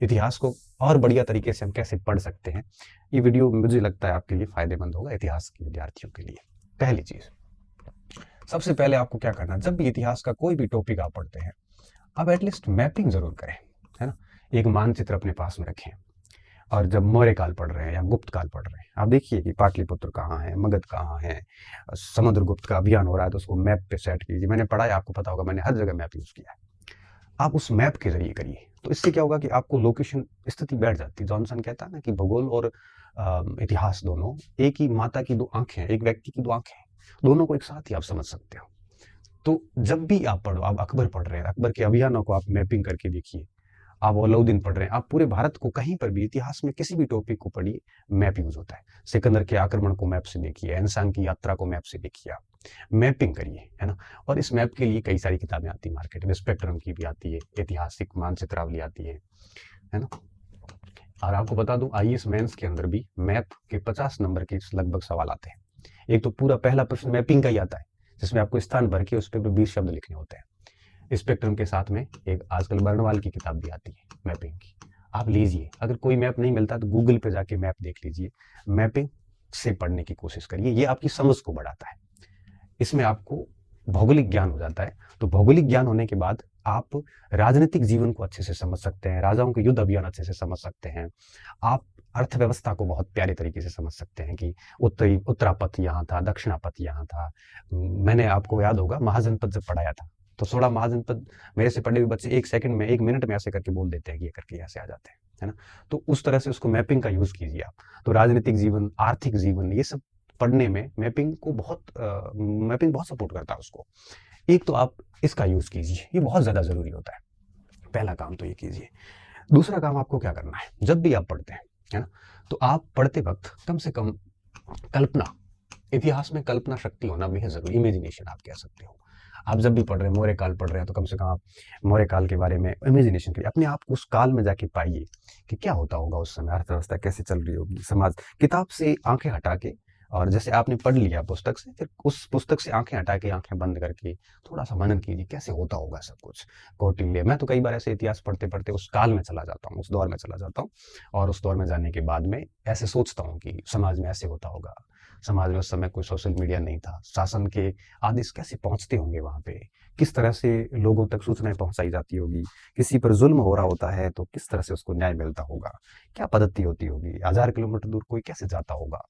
इतिहास को और बढ़िया तरीके से हम कैसे पढ़ सकते हैं, ये वीडियो मुझे लगता है आपके लिए फायदेमंद होगा, इतिहास के विद्यार्थियों के लिए। पहली चीज, सबसे पहले आपको क्या करना है, जब भी इतिहास का कोई भी टॉपिक आप पढ़ते हैं, आप एटलीस्ट मैपिंग जरूर करें, है ना। एक मानचित्र अपने पास में रखें, और जब मौर्य काल पढ़ रहे हैं या गुप्त काल पढ़ रहे हैं, आप देखिए कि पाटलिपुत्र कहाँ है, मगध कहाँ है, समुद्रगुप्त का अभियान हो रहा है, तो उसको मैप पे सेट कीजिए। मैंने पढ़ा है, आपको पता होगा, मैंने हर जगह मैप यूज किया है। आप उस मैप के जरिए करिए, तो इससे क्या होगा कि आपको लोकेशन स्थिति बैठ जाती है। जॉनसन कहता है ना कि भूगोल और इतिहास दोनों एक ही माता की दो आंखें हैं, एक व्यक्ति की दो आंखें हैं, दोनों को एक साथ ही आप समझ सकते हो। तो जब भी आप पढ़ो, आप अकबर पढ़ रहे हैं, अकबर के अभियानों को आप मैपिंग करके देखिए। आप अलाउद्दीन पढ़ रहे हैं, आप पूरे भारत को कहीं पर भी इतिहास में किसी भी टॉपिक को पढ़िए, मैप यूज होता है। सिकंदर के आक्रमण को मैप से देखिए, एनसान की यात्रा को मैप से देखिए, आप मैपिंग करिए, है ना। और इस मैप के लिए कई सारी किताबें आती है मार्केट में, स्पेक्ट्रम की भी आती है, ऐतिहासिक मानचित्रावली आती है ना। और आपको बता दूं, आईएएस मेंस के अंदर भी मैप के 50 नंबर के लगभग सवाल आते हैं। एक तो पूरा पहला प्रश्न मैपिंग का ही आता है, जिसमें आपको स्थान भर के उस पर 20 शब्द लिखने होते हैं। स्पेक्ट्रम के साथ में एक आजकल बर्नवाल की किताब भी आती है मैपिंग की, आप लीजिए। अगर कोई मैप नहीं मिलता तो गूगल पे जाके मैप देख लीजिए, मैपिंग से पढ़ने की कोशिश करिए, ये आपकी समझ को बढ़ाता है। इसमें आपको भौगोलिक ज्ञान हो जाता है। तो भौगोलिक ज्ञान होने के बाद आप राजनीतिक जीवन को अच्छे से समझ सकते हैं, राजाओं के युद्ध अभियान अच्छे से समझ सकते हैं, आप अर्थव्यवस्था को बहुत प्यारे तरीके से समझ सकते हैं कि उत्तरापथ यहाँ था, दक्षिणापथ यहाँ था। मैंने, आपको याद होगा, महाजनपद जब पढ़ाया था, तो 16 महाजनपद मेरे से पढ़े हुए बच्चे 1 सेकंड में, 1 मिनट में ऐसे करके बोल देते हैं कि ये करके ऐसे आ जाते हैं, है ना। तो उस तरह से उसको मैपिंग का यूज कीजिए आप। तो राजनीतिक जीवन, आर्थिक जीवन, ये सब पढ़ने में मैपिंग बहुत सपोर्ट करता है उसको। एक तो आप इसका यूज कीजिए, ये बहुत ज्यादा जरूरी होता है। पहला काम तो ये कीजिए। दूसरा काम आपको क्या करना है, जब भी आप पढ़ते हैं, है ना, तो आप पढ़ते वक्त कम से कम कल्पना, इतिहास में कल्पना शक्ति होना भी है जरूरी, इमेजिनेशन आप कह सकते हो। आप जब भी पढ़ रहे हैं, मौर्य काल पढ़ रहे हैं, तो कम से कम आप मौर्य काल के बारे में इमेजिनेशन करिए, अपने आप उस काल में जाके पाइए कि क्या होता होगा उस समय, अर्थव्यवस्था कैसे चल रही होगी, समाज। किताब से आंखें हटा के, और जैसे आपने पढ़ लिया पुस्तक से, फिर उस पुस्तक से आंखें हटा के, आंखें बंद करके थोड़ा सा मनन कीजिए, कैसे होता होगा सब कुछ। कौटिल्य, मैं तो कई बार ऐसे इतिहास पढ़ते पढ़ते उस काल में चला जाता हूँ, उस दौर में चला जाता हूँ, और उस दौर में जाने के बाद में ऐसे सोचता हूँ कि समाज में ऐसे होता होगा। समाज में उस समय कोई सोशल मीडिया नहीं था, शासन के आदेश कैसे पहुंचते होंगे वहां पे, किस तरह से लोगों तक सूचनाएं पहुंचाई जाती होगी, किसी पर जुल्म हो रहा होता है तो किस तरह से उसको न्याय मिलता होगा, क्या पद्धति होती होगी, 1000 किलोमीटर दूर कोई कैसे जाता होगा।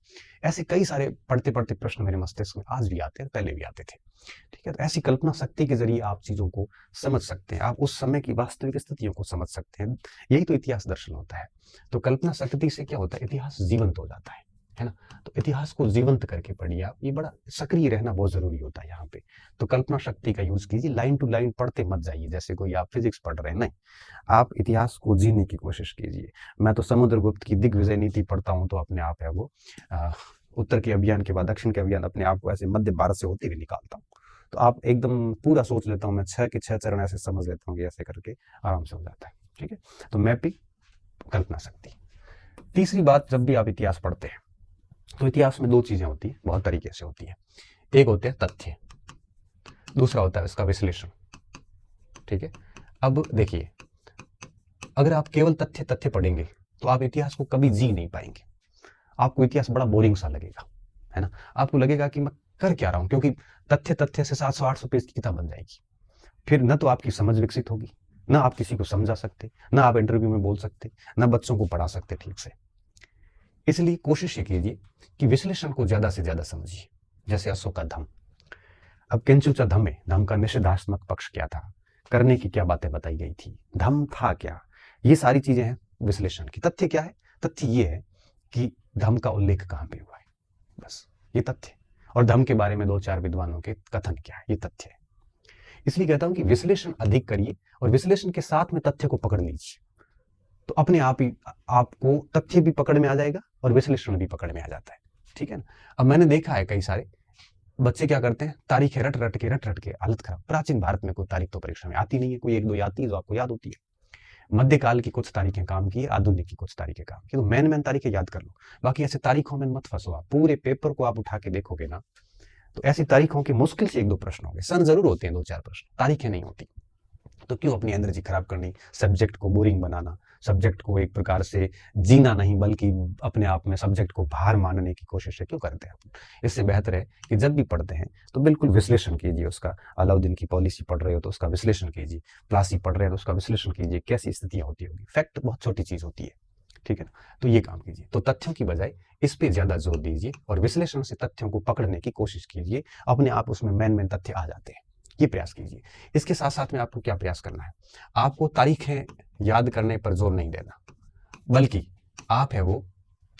ऐसे कई सारे पढ़ते पढ़ते प्रश्न मेरे मस्तिष्क में आज भी आते हैं, पहले भी आते थे। ठीक है, तो ऐसी कल्पना शक्ति के जरिए आप चीजों को समझ सकते हैं, आप उस समय की वास्तविक स्थितियों को समझ सकते हैं। यही तो इतिहास दर्शन होता है। तो कल्पना शक्ति से क्या होता है, इतिहास जीवंत हो जाता है ना। तो इतिहास को जीवंत करके पढ़िए आप, ये बड़ा सक्रिय रहना बहुत जरूरी होता है यहाँ पे। तो कल्पना शक्ति का यूज कीजिए, लाइन टू लाइन पढ़ते मत जाइए जैसे कोई आप फिजिक्स पढ़ रहे हैं, नहीं, आप इतिहास को जीने की कोशिश कीजिए। मैं तो समुद्रगुप्त की दिग्विजय नीति पढ़ता हूँ, तो अपने आप है वो उत्तर के अभियान के बाद दक्षिण के अभियान अपने आप को ऐसे मध्य भारत से होते हुए निकालता हूँ। तो आप एकदम पूरा सोच लेता हूँ मैं, 6 के 6 चरण ऐसे समझ लेता हूँ कि ऐसे करके आराम से हो जाता है। ठीक है, तो मैपिंग, कल्पना शक्ति। तीसरी बात, जब भी आप इतिहास पढ़ते हैं, तो इतिहास में 2 चीजें होती है, बहुत तरीके से होती है। एक होते हैं तथ्य, दूसरा होता है इसका विश्लेषण। ठीक है, अब देखिए, अगर आप केवल तथ्य तथ्य पढ़ेंगे तो आप इतिहास को कभी जी नहीं पाएंगे। आपको इतिहास बड़ा बोरिंग सा लगेगा, है ना। आपको लगेगा कि मैं कर क्या रहा हूं, क्योंकि तथ्य तथ्य से 700-800 पेज की किताब बन जाएगी। फिर न तो आपकी समझ विकसित होगी, ना आप किसी को समझा सकते, ना आप इंटरव्यू में बोल सकते, ना बच्चों को पढ़ा सकते ठीक से। इसलिए कोशिश ये कीजिए कि विश्लेषण को ज्यादा से ज्यादा समझिए। जैसे अशोक का धम्म, अब किंचुचा धम्मे, धम्म का निषेधात्मक पक्ष क्या था, करने की क्या बातें बताई गई थी, धम्म था क्या, ये सारी चीजें हैं विश्लेषण की। तथ्य क्या है, तथ्य ये है कि धम्म का उल्लेख कहां पे हुआ है, बस ये तथ्य। और धम्म के बारे में 2-4 विद्वानों के कथन क्या है, ये तथ्य है। इसलिए कहता हूं कि विश्लेषण अधिक करिए, और विश्लेषण के साथ में तथ्य को पकड़ लीजिए, तो अपने आप ही आपको तथ्य भी पकड़ में आ जाएगा और विश्लेषण भी पकड़ में आ जाता है। ठीक है ना। अब मैंने देखा है कई सारे बच्चे क्या करते हैं, तारीखें रट रट के हालत खराब। प्राचीन भारत में कोई तारीख तो परीक्षा में आती नहीं है, कोई 1-2 आती है जो आपको याद होती है। मध्यकाल की कुछ तारीखें काम की, आधुनिक की कुछ तारीखें काम की, तो मेन तारीखें याद कर लो। बाकी ऐसे तारीखों में मत फंसो, आप पूरे पेपर को आप उठा के देखोगे ना, तो ऐसी तारीखों के मुश्किल से 1-2 प्रश्न होंगे, सन जरूर होते हैं 2-4 प्रश्न, तारीखें नहीं होती। तो क्यों अपनी एनर्जी खराब करनी, सब्जेक्ट को बोरिंग बनाना, सब्जेक्ट को एक प्रकार से जीना नहीं बल्कि अपने आप में सब्जेक्ट को भार मानने की कोशिश क्यों करते हैं? इससे बेहतर है कि जब भी पढ़ते हैं तो बिल्कुल विश्लेषण कीजिए उसका। अलाउद्दीन की पॉलिसी पढ़ रहे हो तो उसका विश्लेषण कीजिए, प्लासी पढ़ रहे हो तो उसका विश्लेषण कीजिए, कैसी स्थितियां होती होगी। फैक्ट बहुत छोटी चीज होती है, ठीक है ना? तो ये काम कीजिए। तो तथ्यों की बजाय इस पे ज्यादा जोर दीजिए और विश्लेषण से तथ्यों को पकड़ने की कोशिश कीजिए। अपने आप उसमें मेन तथ्य आ जाते हैं, ये प्रयास कीजिए। इसके साथ साथ में आपको क्या प्रयास करना है? आपको तारीखें याद करने पर जोर नहीं देना, बल्कि आप है वो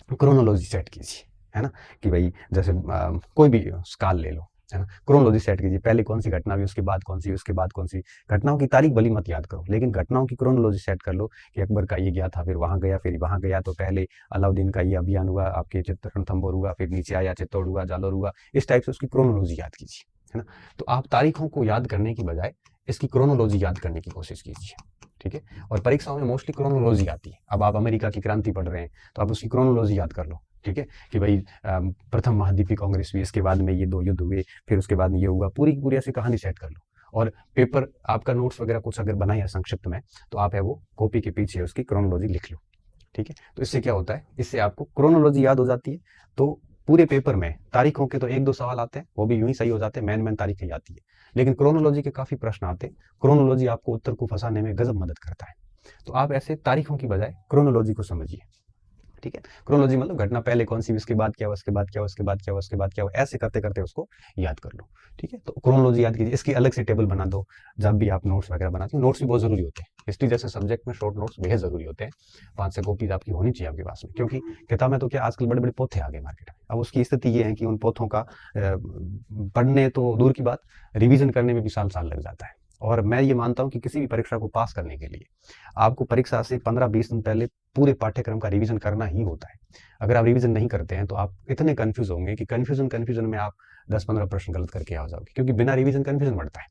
क्रोनोलॉजी सेट कीजिए, है ना? कि भाई जैसे कोई भी काल ले लो, है ना? क्रोनोलॉजी सेट कीजिए, पहले कौन सी घटना हुई, उसके बाद कौन सी, उसके बाद कौन सी। घटनाओं की तारीख भली मत याद करो, लेकिन घटनाओं की क्रोनोलॉजी सेट कर लो कि अकबर का ये गया था, फिर वहां गया, फिर वहां गया, तो पहले अलाउद्दीन का ये अभियान हुआ, आपके रणथंभौर हुआ, फिर नीचे आया चित्तौड़ हुआ, जालौर हुआ। इस टाइप से उसकी क्रोनोलॉजी याद कीजिए, है ना? तो आप तारीखों को याद करने की बजाय इसकी क्रोनोलॉजी याद करने की कोशिश कीजिए, ठीक है? और परीक्षाओं में मोस्टली क्रोनोलॉजी आती है। अब आप अमेरिका की क्रांति पढ़ रहे हैं तो आप उसकी क्रोनोलॉजी याद कर लो, ठीक है? कि भाई प्रथम महाद्वीपीय कांग्रेस हुई, इसके बाद में ये 2 युद्ध हुए, फिर उसके बाद में ये हुआ, पूरी की पूरी ऐसी कहानी सेट कर लो। और पेपर आपका नोट्स वगैरह कुछ अगर बनाया है संक्षिप्त में, तो आप है वो कॉपी के पीछे उसकी क्रोनोलॉजी लिख लो, ठीक है? तो इससे क्या होता है, इससे आपको क्रोनोलॉजी याद हो जाती है। तो पूरे पेपर में तारीखों के तो 1-2 सवाल आते हैं, वो भी यूं ही सही हो जाते हैं, मेन तारीखें आती है, लेकिन क्रोनोलॉजी के काफी प्रश्न आते हैं। क्रोनोलॉजी आपको उत्तर को फंसाने में गजब मदद करता है। तो आप ऐसे तारीखों की बजाय क्रोनोलॉजी को समझिए, ठीक है? क्रोनोलॉजी मतलब घटना पहले कौन सी, उसके बाद क्या हुआ, उसके बाद क्या हुआ, उसके बाद क्या हुआ, उसके बाद क्या हुआ, ऐसे करते करते उसको याद कर लो, ठीक है? तो क्रोनोलॉजी याद कीजिए, इसकी अलग से टेबल बना दो जब भी आप नोट्स वगैरह बनाते हो। नोट्स भी बहुत जरूरी होते हैं, हिस्ट्री जैसे सब्जेक्ट में शॉर्ट नोट्स बेहद जरूरी होते हैं। 5-6 कॉपीज आपकी होनी चाहिए आपके पास में, क्योंकि किताबें तो क्या आजकल बड़े बड़े पोथे आ गए मार्केट में। अब उसकी स्थिति ये है कि उन पोथों का पढ़ने तो दूर की बात, रिविजन करने में भी साल साल लग जाता है। और मैं ये मानता हूँ कि किसी भी परीक्षा को पास करने के लिए आपको परीक्षा से 15-20 दिन पहले पूरे पाठ्यक्रम का रिवीजन करना ही होता है। अगर आप रिवीजन नहीं करते हैं तो आप इतने कंफ्यूज होंगे कि कंफ्यूजन में आप 10-15 प्रश्न गलत करके आ जाओगे, क्योंकि बिना रिवीजन कंफ्यूजन बढ़ता है।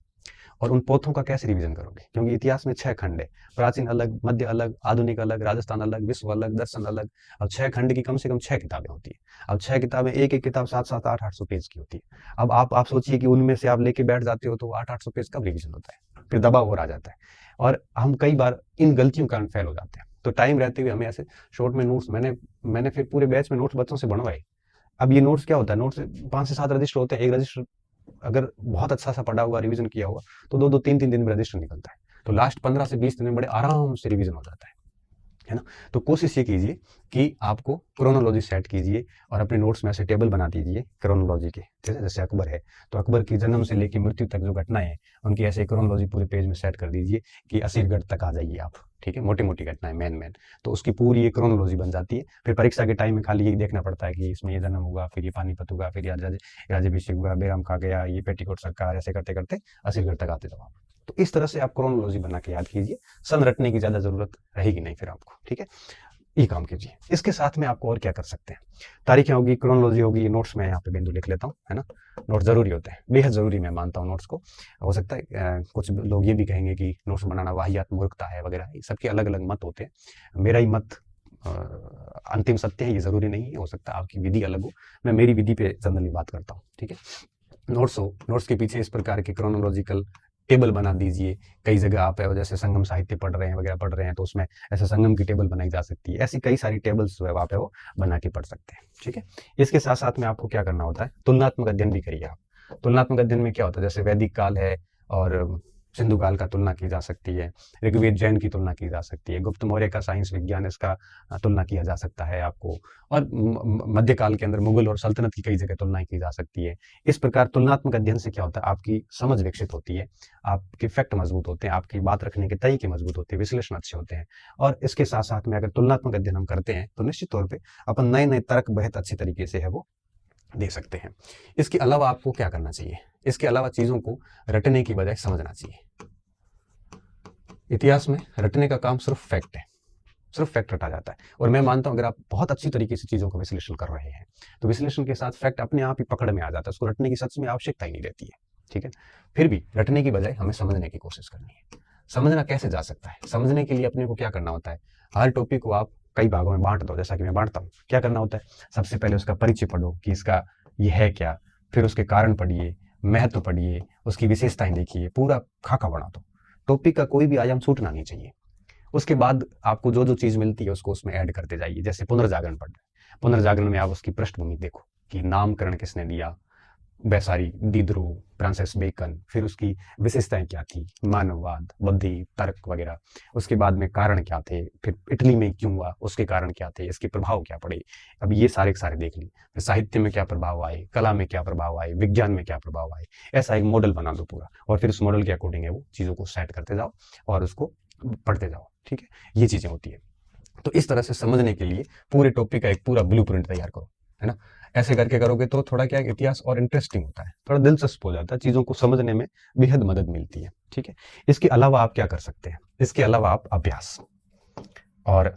और उन पोथों का कैसे रिवीजन करोगे? क्योंकि इतिहास में 6 खंड है, प्राचीन अलग, मध्य अलग, आधुनिक अलग, राजस्थान अलग, विश्व अलग, दर्शन अलग। अब 6 खंड की कम से कम 6 किताबें होती है। अब 6 किताबें, एक एक किताब 7-7, 800 पेज की होती है। अब आप सोचिए कि उनमें से आप लेके बैठ जाते हो तो 800 पेज कब रिवीजन होता है? फिर दबाव और आ जाता है, और हम कई बार इन गलतियों के कारण फेल हो जाते हैं। तो टाइम रहते हुए हमें ऐसे शॉर्ट में नोट्स, मैंने फिर पूरे बैच में नोट्स बच्चों से बनवाए। अब ये नोट्स क्या होता है, नोट्स 5 से 7 रजिस्टर होते हैं। एक रजिस्टर अगर बहुत अच्छा सा पढ़ा हुआ, रिवीजन किया हुआ, तो 2-2, 3-3 दिन में रजिस्टर निकलता है। तो लास्ट 15 से 20 दिन में बड़े आराम से रिवीजन हो जाता है ना? तो कोशिश ये कीजिए कि आपको क्रोनोलॉजी सेट कीजिए और अपने नोट्स में ऐसे टेबल बना दीजिए क्रोनोलॉजी के। जैसे अकबर है तो अकबर की जन्म से लेकर मृत्यु तक जो घटनाएं हैं उनकी ऐसे क्रोनोलॉजी पूरे पेज में सेट कर दीजिए कि असीरगढ़ तक आ जाइए आप, ठीक है? मोटी मोटी घटनाएं मेन, तो उसकी पूरी एक क्रोनोलॉजी बन जाती है। फिर परीक्षा के टाइम में खाली ये देखना पड़ता है कि इसमें ये जन्म हुआ, फिर ये पानीपत हुआ, फिर राज्याभिषेक हुआ, बेराम खा गया, ये पेटीकोट सरकार, ऐसे करते करते असीरगढ़ तक आते जाओ आप। तो इस तरह से आप क्रोनोलॉजी बना के याद कीजिए, सन रटने की ज्यादा जरूरत रहेगी नहीं फिर आपको, ठीक है? ये काम कीजिए। इसके साथ में आपको और क्या कर सकते हैं? तारीखें होगी, क्रोनोलॉजी होगी, नोट्स में यहाँ पे बिंदु लिख लेता हूँ, है ना? नोट्स जरूरी होते हैं, बेहद जरूरी मैं मानता हूँ नोट्स को। हो सकता है कुछ लोग ये भी कहेंगे कि नोट्स बनाना वाहियात मूर्खता है वगैरह, सबके अलग अलग मत होते हैं। मेरा ही मत अंतिम सत्य है, ये जरूरी नहीं है। हो सकता है आपकी विधि अलग हो, मैं मेरी विधि पे जनरली बात करता हूँ, ठीक है? नोट्स के पीछे इस प्रकार के क्रोनोलॉजिकल टेबल बना दीजिए। कई जगह आप है जैसे संगम साहित्य पढ़ रहे हैं वगैरह पढ़ रहे हैं तो उसमें ऐसे संगम की टेबल बनाई जा सकती है। ऐसी कई सारी टेबल्स जो है आप है वो बना के पढ़ सकते हैं, ठीक है? इसके साथ साथ में आपको क्या करना होता है, तुलनात्मक अध्ययन भी करिए आप। तुलनात्मक अध्ययन में क्या होता है, जैसे वैदिक काल है और सिंधु काल का तुलना की जा सकती है, ऋग्वेद जैन की तुलना की जा सकती है, गुप्त मौर्य का साइंस विज्ञान, इसका तुलना किया जा सकता है आपको। और मध्यकाल के अंदर मुगल और सल्तनत की कई जगह तुलना की जा सकती है। इस प्रकार तुलनात्मक अध्ययन से क्या होता है, आपकी समझ विकसित होती है, आपके फैक्ट मजबूत होते हैं, आपकी बात रखने के तरीके मजबूत होते हैं, विश्लेषण अच्छे होते हैं। और इसके साथ साथ में अगर तुलनात्मक अध्ययन हम करते हैं तो निश्चित तौर पर अपन नए नए तर्क बहुत अच्छी तरीके से है वो दे सकते हैं। इसके अलावा आपको क्या करना चाहिए, इसके अलावा चीजों को रटने की बजाय समझना चाहिए। इतिहास में रटने का काम सिर्फ फैक्ट है, सिर्फ फैक्ट रटा जाता है। और मैं मानता हूं अगर आप बहुत अच्छी तरीके से चीजों का विश्लेषण कर रहे हैं तो विश्लेषण के साथ फैक्ट अपने आप ही पकड़ में आ जाता है, उसको रटने की सच में आवश्यकता ही नहीं रहती है, ठीक है? फिर भी रटने की बजाय हमें समझने की कोशिश करनी है। समझना कैसे जा सकता है, समझने के लिए अपने को क्या करना होता है, हर टॉपिक को आप कई भागों में बांट दो, जैसा कि मैं बांटता हूँ। क्या करना होता है, सबसे पहले उसका परिचय पढ़ो कि इसका ये है क्या, फिर उसके कारण पढ़िए, महत्व पढ़िए, उसकी विशेषताएं देखिए, पूरा खाका बना दो। टॉपिक का कोई भी आयाम छूटना नहीं चाहिए। उसके बाद आपको जो जो चीज मिलती है उसको उसमें ऐड करते जाइए। जैसे पुनर्जागरण पढ़ रहे हैं, पुनर्जागरण में आप उसकी पृष्ठभूमि देखो कि नामकरण किसने दिया, बेसारी, डिदरो, फ्रांसिस बेकन, फिर उसकी विशेषताएं क्या थी, मानववाद, बुद्धि, तर्क वगैरह। उसके बाद में कारण क्या थे, फिर इटली में क्यों हुआ, उसके कारण क्या थे, इसके प्रभाव क्या पड़े। अब ये सारे के सारे देख लिए। फिर साहित्य में क्या प्रभाव आए, कला में क्या प्रभाव आए, विज्ञान में क्या प्रभाव आए। ऐसा एक मॉडल बना दो पूरा, और फिर उस मॉडल के अकॉर्डिंग है वो चीजों को सेट करते जाओ और उसको पढ़ते जाओ। ठीक है, ये चीजें होती है। तो इस तरह से समझने के लिए पूरे टॉपिक का एक पूरा ब्लूप्रिंट तैयार करो, है ना। ऐसे करके करोगे तो थोड़ा क्या इतिहास और इंटरेस्टिंग होता है, थोड़ा दिलचस्प हो जाता है, चीजों को समझने में बेहद मदद मिलती है। ठीक है, इसके अलावा आप क्या कर सकते हैं, इसके अलावा आप अभ्यास और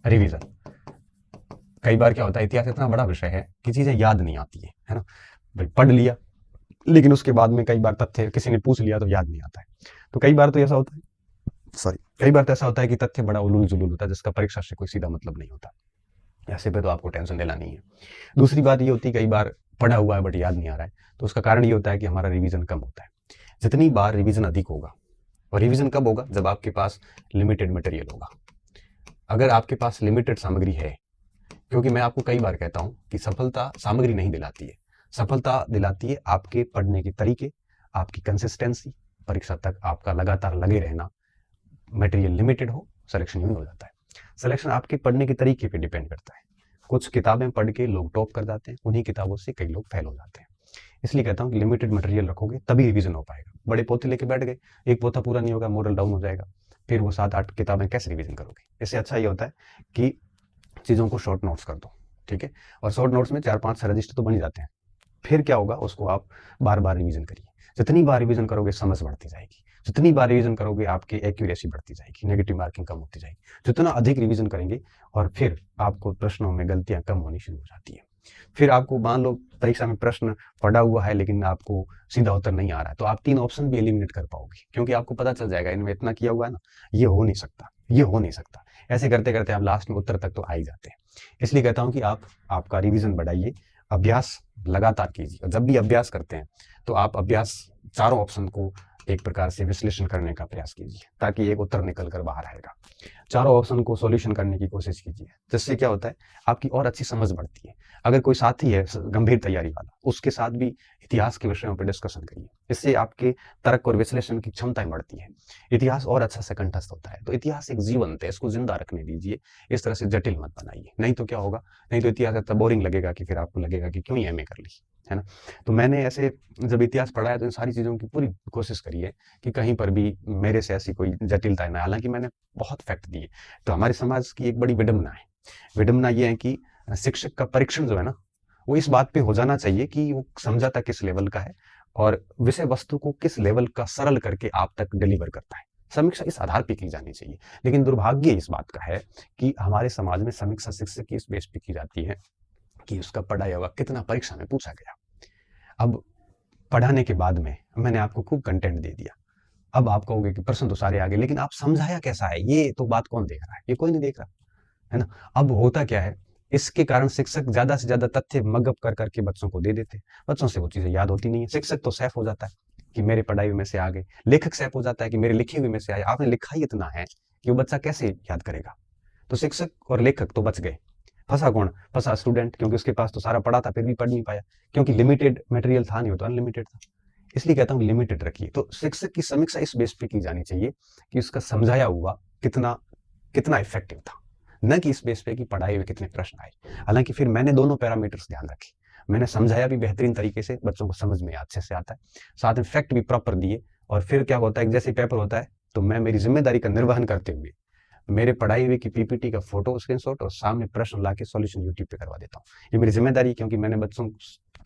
रिवीजन। कई बार क्या होता है, इतिहास इतना बड़ा विषय है कि चीजें याद नहीं आती है ना। भाई पढ़ लिया, लेकिन उसके बाद में कई बार तथ्य किसी ने पूछ लिया तो याद नहीं आता है। तो कई बार तो ऐसा होता है, कई बार तो ऐसा होता है कि तथ्य बड़ा उलूल जुलूल होता है जिसका परीक्षा से कोई सीधा मतलब नहीं होता। ऐसे पे तो आपको टेंशन लेना नहीं है। दूसरी बात ये होती है, कई बार पढ़ा हुआ है बट याद नहीं आ रहा है, तो उसका कारण ये होता है कि हमारा रिवीजन कम होता है। जितनी बार रिवीजन अधिक होगा, और रिवीजन कब होगा, जब आपके पास लिमिटेड मटेरियल होगा। अगर आपके पास लिमिटेड सामग्री है, क्योंकि मैं आपको कई बार कहता हूं कि सफलता सामग्री नहीं दिलाती है, सफलता दिलाती है आपके पढ़ने के तरीके, आपकी कंसिस्टेंसी, परीक्षा तक आपका लगातार लगे रहना। मटेरियल लिमिटेड हो, सिलेक्शन यूं ही हो जाता है। सिलेक्शन आपके पढ़ने के तरीके पे डिपेंड करता है। कुछ किताबें पढ़ के लोग टॉप कर जाते हैं, उन्हीं किताबों से कई लोग फेल हो जाते हैं। इसलिए कहता हूँ कि लिमिटेड मटेरियल रखोगे तभी रिवीजन हो पाएगा। बड़े पोते लेके बैठ गए, एक पोता पूरा नहीं होगा, मॉडल डाउन हो जाएगा, फिर वो 7-8 किताबें कैसे रिवीजन करोगे। इससे अच्छा ये होता है कि चीज़ों को शॉर्ट नोट्स कर दो। ठीक है, और शॉर्ट नोट्स में 4-5 रजिस्टर तो बन ही जाते हैं। फिर क्या होगा, उसको आप बार बार रिवीजन करिए। जितनी बार रिवीजन करोगे समझ बढ़ती जाएगी, जितनी बार रिवीजन करोगे आपकी एक्यूरेसी बढ़ती जाएगी, नेगेटिव मार्किंग कम होती जाएगी। जितना अधिक रिवीजन करेंगे, और फिर आपको प्रश्नों में गलतियां कम होनी शुरू हो जाती है। फिर आपको मान लो परीक्षा में प्रश्न पढ़ा हुआ है लेकिन आपको सीधा उत्तर नहीं आ रहा है, तो आप 3 ऑप्शन भी एलिमिनेट कर पाओगे, क्योंकि आपको पता चल जाएगा इनमें इतना किया हुआ है ना, ये हो नहीं सकता, ये हो नहीं सकता। ऐसे करते करते आप लास्ट में उत्तर तक तो आ ही जाते हैं। इसलिए कहता हूं कि आप आपका रिवीजन बढ़ाइए, अभ्यास लगातार कीजिए। और जब भी अभ्यास करते हैं तो आप अभ्यास चारों ऑप्शन को एक प्रकार से विश्लेषण करने का प्रयास कीजिए, ताकि एक उत्तर निकल कर बाहर आएगा। चारों ऑप्शन को सॉल्यूशन करने की कोशिश कीजिए, जिससे क्या होता है, आपकी और अच्छी समझ बढ़ती है। अगर कोई साथी है गंभीर तैयारी वाला, उसके साथ भी इतिहास के विषयों पर डिस्कशन करिए, इससे आपके तर्क और विश्लेषण की क्षमताएं बढ़ती है, इतिहास और अच्छा से कंठस्थ होता है। तो इतिहास एक जीवंत है, इसको जिंदा रखने दीजिए, इस तरह से जटिल मत बनाइए। नहीं तो क्या होगा, नहीं तो इतिहास इतना बोरिंग लगेगा कि फिर आपको लगेगा कि क्यों ही एमए कर ली, है ना। तो मैंने ऐसे जब इतिहास पढ़ा है तो इन सारी चीज़ों की पूरी कोशिश करी है कि कहीं पर भी मेरे से ऐसी कोई जटिलता ना, हालांकि मैंने बहुत फैक्ट दिए। तो हमारे समाज की एक बड़ी विडंबना है, विडंबना ये है कि शिक्षक का परीक्षण जो है ना, वो इस बात पे हो जाना चाहिए कि वो समझाता किस लेवल का है और विषय वस्तु को किस लेवल का सरल करके आप तक डिलीवर करता है। समीक्षा इस आधार पे की जानी चाहिए। लेकिन दुर्भाग्य इस बात का है कि हमारे समाज में समीक्षा शिक्षक की इस बेस पे की जाती है कि उसका पढ़ाया हुआ कितना परीक्षा में पूछा गया। अब पढ़ाने के बाद में मैंने आपको खूब कंटेंट दे दिया, अब आप कहोगे कि प्रश्न तो सारे आ गए, लेकिन आप समझाया कैसा है, ये तो बात कौन देख रहा है, ये कोई नहीं देख रहा, है ना। अब होता क्या है, इसके कारण शिक्षक ज्यादा से ज्यादा तथ्य मगअप कर करके बच्चों को दे देते हैं, बच्चों से वो चीजें याद होती नहीं है। शिक्षक तो सैफ हो जाता है कि मेरे पढ़ाई में से आ गए, लेखक सैफ हो जाता है कि मेरे लिखे हुए में से आए। आपने लिखा ही इतना है कि वो बच्चा कैसे याद करेगा। तो शिक्षक और लेखक तो बच गए, फंसा कौन, फंसा स्टूडेंट, क्योंकि उसके पास तो सारा पढ़ा था फिर भी पढ़ नहीं पाया, क्योंकि लिमिटेड मटेरियल था नहीं, हो तो अनलिमिटेड था। इसलिए कहता हूँ लिमिटेड रखिए। तो शिक्षक की समीक्षा इस बेस पे की जानी चाहिए कि उसका समझाया हुआ कितना कितना इफेक्टिव था, न कि इस बेस पे कि पढ़ाई में कितने प्रश्न आए। हालांकि फिर मैंने दोनों पैरामीटर्स ध्यान रखे, मैंने समझाया भी बेहतरीन तरीके से, बच्चों को समझ में अच्छे से आता है, साथ में फैक्ट भी प्रॉपर दिए। और फिर क्या होता है, जैसे पेपर होता है तो मैं मेरी जिम्मेदारी का निर्वहन करते हुए मेरे पढ़ाई हुई की पीपीटी का फोटो स्क्रीनशॉट और सामने प्रश्न लाके सॉल्यूशन यूट्यूब पे करवा देता हूँ। ये मेरी जिम्मेदारी है, क्योंकि मैंने बच्चों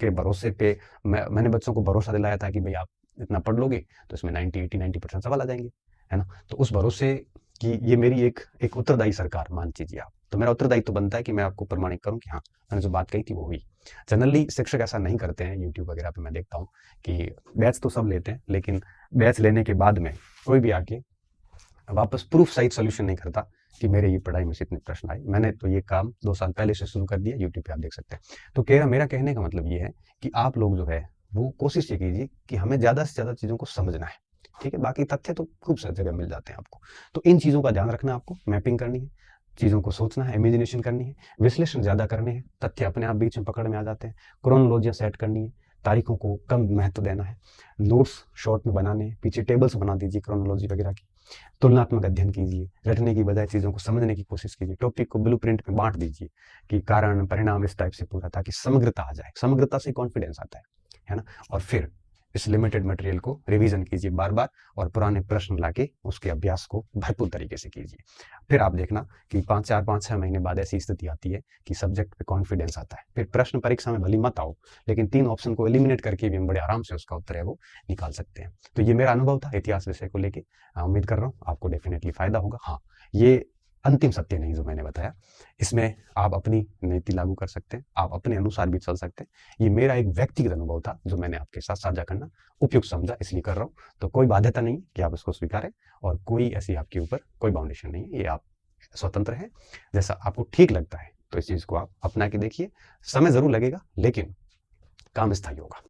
के भरोसे पे मैंने बच्चों को भरोसा दिलाया था कि भाई आप इतना पढ़ लोगे तो इसमें 90-80-90% सवाल आ जाएंगे, है ना। तो उस भरोसे की ये मेरी एक उत्तरदायी सरकार मान लीजिए आप। तो मेरा उत्तरदायित्व तो बनता है कि मैं आपको प्रमाणित करूं कि हाँ मैंने जो बात कही थी वो हुई। जनरली शिक्षक ऐसा नहीं करते हैं, यूट्यूब वगैरह पे मैं देखता हूँ कि बैच तो सब लेते हैं, लेकिन बैच लेने के बाद में कोई भी आके वापस प्रूफ सहित सोल्यूशन नहीं करता कि मेरे ये पढ़ाई में से इतने प्रश्न आए। मैंने तो ये काम 2 साल पहले से शुरू कर दिया, यूट्यूब पे आप देख सकते हैं। तो मेरा कहने का मतलब ये है कि आप लोग जो है वो कोशिश ये कीजिए कि हमें ज़्यादा से ज़्यादा चीज़ों को समझना है, ठीक है, बाकी तथ्य तो खूब सारी जगह मिल जाते हैं आपको। तो इन चीज़ों का ध्यान रखना, आपको मैपिंग करनी है, चीज़ों को सोचना है, इमेजिनेशन करनी है, विश्लेषण ज़्यादा करने हैं, तथ्य अपने आप बीच में पकड़ में आ जाते हैं, क्रोनोलॉजियाँ सेट करनी है, तारीखों को कम महत्व देना है, नोट्स शॉर्ट में बनाने हैं, पीछे टेबल्स बना दीजिए क्रोनोलॉजी वगैरह की, तुलनात्मक अध्ययन कीजिए, रटने की बजाय चीज़ों को समझने की कोशिश कीजिए, टॉपिक को ब्लूप्रिंट में बांट दीजिए कि कारण परिणाम इस टाइप से पूरा, ताकि समग्रता आ जाए, समग्रता से कॉन्फिडेंस आता है ना। और फिर इस लिमिटेड मटेरियल को रिवीजन कीजिए बार बार, और पुराने प्रश्न लाके उसके अभ्यास को भरपूर तरीके से कीजिए। फिर आप देखना कि 5-6 महीने बाद ऐसी स्थिति आती है कि सब्जेक्ट पे कॉन्फिडेंस आता है। फिर प्रश्न परीक्षा में भली मत आओ, लेकिन 3 ऑप्शन को एलिमिनेट करके भी हम बड़े आराम से उसका उत्तर है वो निकाल सकते हैं। तो ये मेरा अनुभव था इतिहास विषय को लेके। उम्मीद कर रहा हूँ आपको डेफिनेटली फायदा होगा। हाँ, ये अंतिम सत्य नहीं जो मैंने बताया, इसमें आप अपनी नीति लागू कर सकते हैं, आप अपने अनुसार भी चल सकते हैं। ये मेरा एक व्यक्तिगत अनुभव था जो मैंने आपके साथ साझा करना उपयुक्त समझा, इसलिए कर रहा हूँ। तो कोई बाध्यता नहीं कि आप इसको स्वीकारें, और कोई ऐसी आपके ऊपर कोई बाउंडेशन नहीं है, ये आप स्वतंत्र हैं। जैसा आपको ठीक लगता है तो इस चीज़ को आप अपना के देखिए। समय ज़रूर लगेगा, लेकिन काम स्थायी होगा।